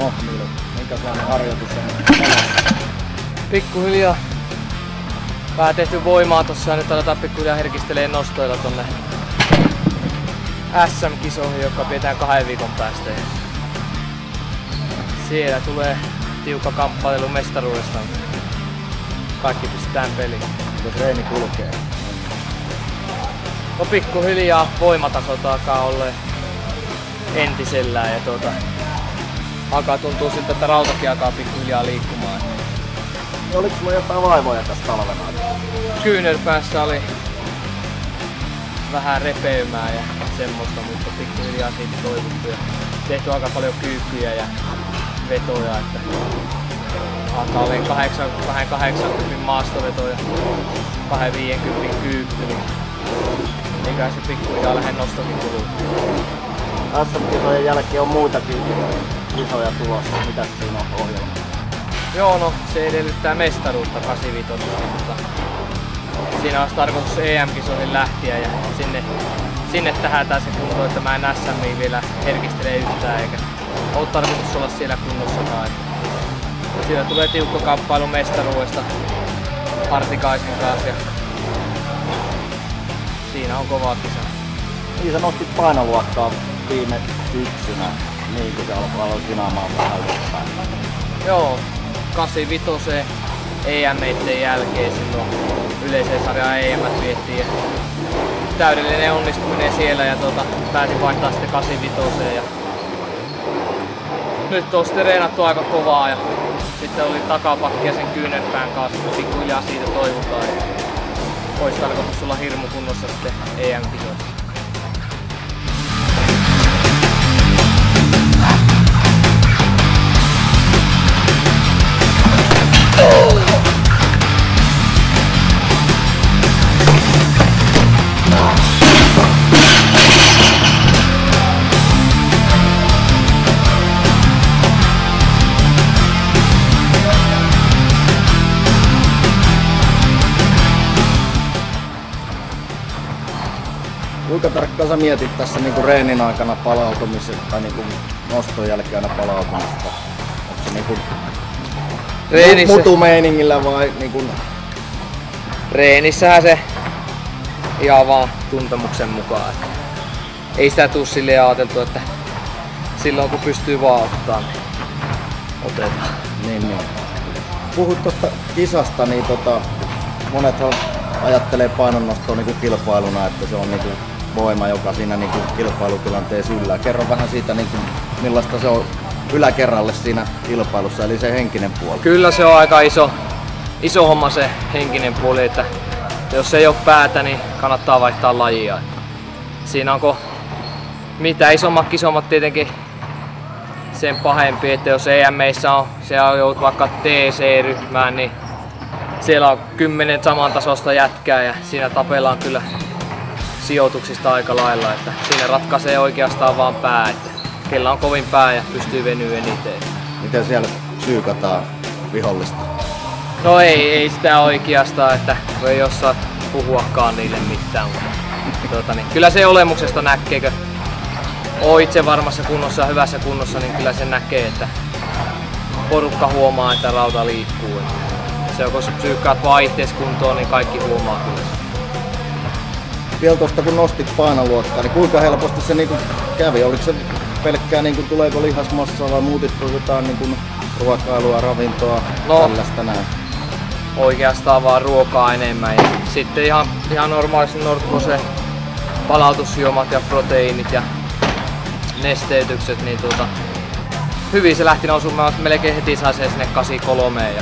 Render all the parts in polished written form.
No Milu, minkälainen harjoitus on? Pikkuhiljaa vähän tehty voimaa tossa ja nyt aletaan pikkuhiljaa herkistelee nostoilla tonne SM-kisoihin, joka pidetään 2 viikon päästä. Siellä tulee tiukka kamppailu mestaruudesta. Kaikki pistetään peliin. Miten treeni kulkee? No pikkuhiljaa voimatasot alkaa olla entisellään ja alkaa tuntua siltä, että rautakin alkaa pikkuhiljaa liikkumaan. Oliko sulla jotain vaivoja tässä talvena? Kyynärpäässä oli vähän repeymää ja semmoista, mutta pikkuhiljaa siitä toivuttu ja tehty aika paljon kyykkyjä ja vetoja, että alkaa olemaan 280 maastoveto ja 250 kyykky, niin eikä se pikkuhiljaa lähde nostokin kuluu. SM-kisojen jälkeen on muitakin kisoja tulossa. Mitä siinä on ohjelma? Joo, no se edellyttää mestaruutta 85, mutta siinä olisi tarkoitus EM-kisoihin lähteä ja sinne tähätään se kunto, että mä en SM:iin vielä herkistele yhtään eikä ole tarkoitus olla siellä kunnossakaan. Siellä tulee tiukka kamppailu mestaruudesta Hartikaisen kanssa ja siinä on kovaa kisaa. Niin sä nostit painoluokkaa viime syksynä, niin kun sä aloit kinaamaan vähän ylöspäin. Joo, 85 EM-meitten jälkeen silloin yleiseen sarjaan EM viettiin ja täydellinen onnistuminen siellä ja pääsin vaihtaa sitten 85 ja nyt on sitten treenattu aika kovaa ja sitten oli takapakki ja sen kyynärpään kanssa, pikkuhiljaa siitä toivutaan ja olisi tarkoitus olla hirmu kunnossa sitten EM-kisoissa. Kuinka tarkkaan sä mietit tässä niinku reenin aikana palautumisesta tai niinku noston jälkeen aina palautumista? Onko se niinku mutumeiningillä vai niinku? Treenissähän se ihan vaan tuntemuksen mukaan. Ei sitä tuu silleen ajateltu, että silloin kun pystyy vaan ottaa, niin otetaan. Niin. Puhut tuosta kisasta, niin monethan ajattelee painonnostoa niinku kilpailuna, että se on niinku voima, joka siinä niinku kilpailutilanteessa yllää. Kerro vähän siitä, niinku, millaista se on yläkerralle siinä kilpailussa, eli se henkinen puoli. Kyllä se on aika iso homma se henkinen puoli, että jos ei ole päätä, niin kannattaa vaihtaa lajia. Siinä onko mitä isommat kisommat tietenkin sen pahempi, että jos EM-meissä on, siellä joudut vaikka TC-ryhmään, niin siellä on 10 samantasoista jätkää ja siinä tapellaan kyllä sijoituksista aika lailla, että siinä ratkaisee oikeastaan vaan pää, että kellä on kovin pää ja pystyy venyä eniten. Miten siellä psyykataan vihollista? No ei sitä oikeastaan, että ei osaa puhuakaan niille mitään, mutta niin, kyllä se olemuksesta näkee, kun on itse varmassa kunnossa ja hyvässä kunnossa, niin kyllä se näkee, että porukka huomaa, että rauta liikkuu. Se on, kun psyykkaat vaan ittees kuntoon, niin kaikki huomaa kyllä. Vielä tuosta kun nostit painoluokkaa, niin kuinka helposti se niinku kävi? Oliko se pelkkää, niinku, tuleeko lihasmassaa vai muutitko jotain niinku ruokailua, ravintoa, tällaista näin? Oikeastaan vaan ruokaa enemmän ja sitten ihan normaalisti Nordposen palautusjuomat ja proteiinit ja nesteytykset, niin hyvin se lähti nousumaan, melkein heti sai se sinne 83 ja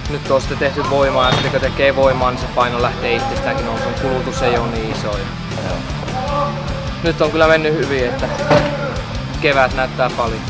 nyt on sitten tehty voimaa ja sitten kun tekee voimaa, niin se paino lähtee itsestäänkin nousuun, kulutus ei ole niin iso. Nyt on kyllä mennyt hyvin, että kevät näyttää paljon.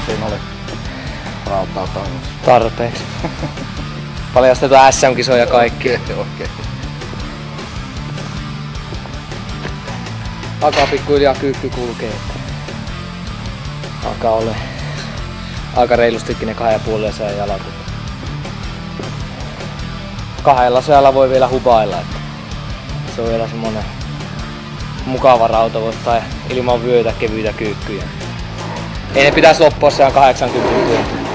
Siinä oli rautaa tangassa. Tarpeeksi. Paljastetaan SM-kisoja kaikki. Okei. Alkaa pikkuhiljaa kyykky kulkee. Alkaa olla aika reilustikin ne 2,5 sään jalat. Kahdella säällä voi vielä hupailla. Että se on vielä semmonen mukava rauta, voi ottaa ilman vyötä kevyitä kyykkyjä. Ei ne pitäisi loppua sään 80 vuotta.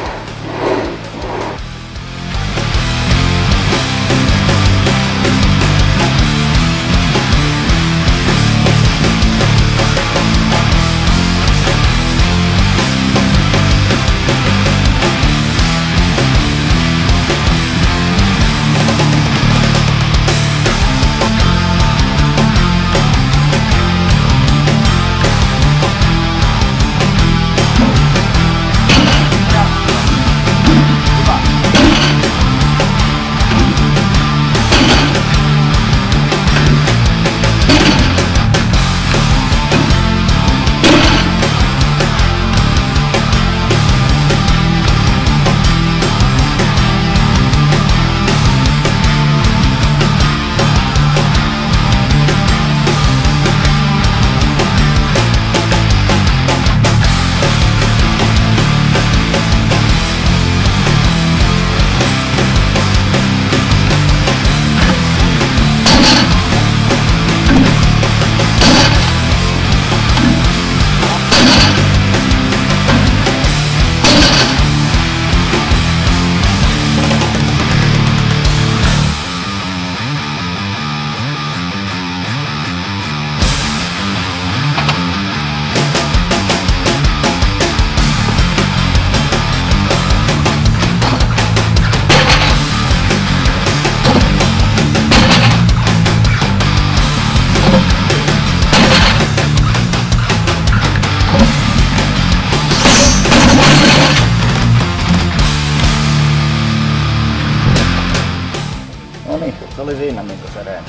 Se oli siinä se reeni.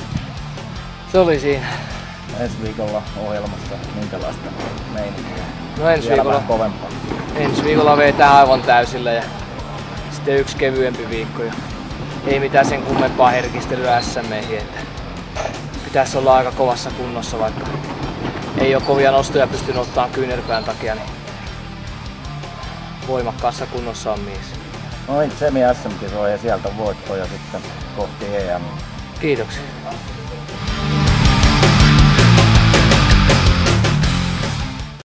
Se oli siinä. Ensi viikolla ohjelmassa minkälaista meininkiä? No ensi viikolla vetää aivan täysillä ja sitten yksi kevyempi viikko. Ja ei mitään sen kummempaa herkistelyä SM-meihin. Pitäisi olla aika kovassa kunnossa, vaikka ei ole kovia nostoja pystynyt ottaa kyynärpään takia, niin voimakkaassa kunnossa on mies. Noin semi SM-kisoja ja sieltä voittoja sitten kohti EM. Kiitoksia.